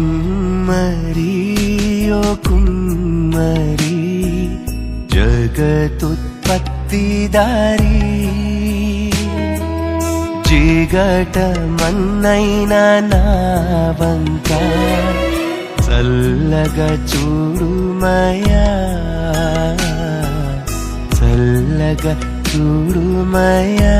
కుమ్మరి ఓ కుమ్మరి జగతుత్పత్తిదారి జిగట మన్నైన నా వంక చల్లగా చూడుమయా చల్లగా చూడుమయా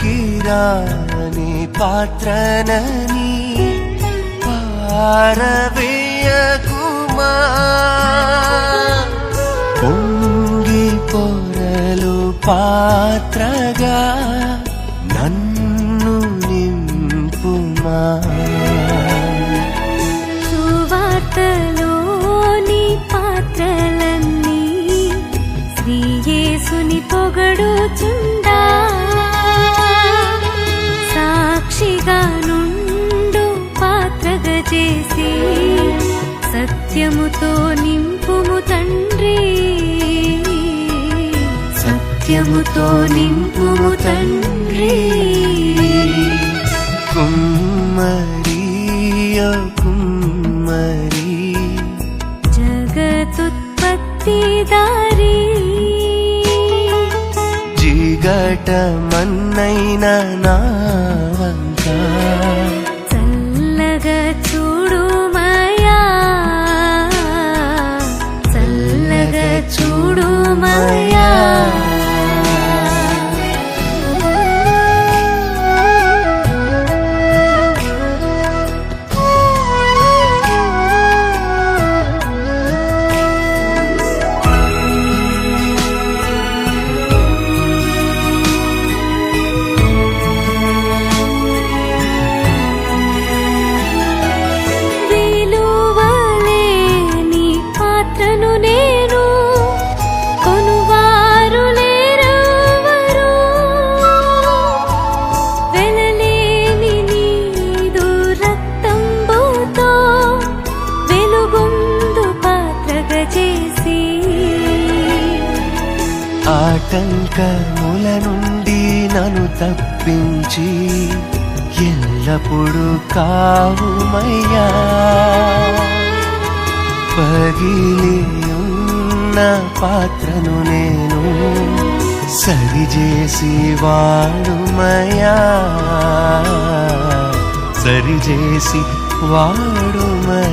పనికిరాని పాత్రనని పారవేయకుమా పొంగి పొరలు పాత్రగా నన్ను నింపుమా సువార్తలోని పాత్రలన్నీ శ్రీ యేసుని పొగడుచుండా సాక్షిగా నుండు పాత్రగా చేసి సత్యముతో నింపుము తండ్రి సత్యముతో నింపుము తండ్రి కుమ్మరి ఓ కుమ్మరి జగతుత్పత్తిదారి జిగట మన్నైన నా వంక చల్లగా చూడుమయా చల్లగా చూడుమయా ఆటంకముల నుండి నన్ను తప్పించి ఎల్లప్పుడూ కావుమయ్యా పగిలి ఉన్న పాత్రను నేను సరిచేసి వాడుమయ్యా సరిచేసి వాడుమయ్యా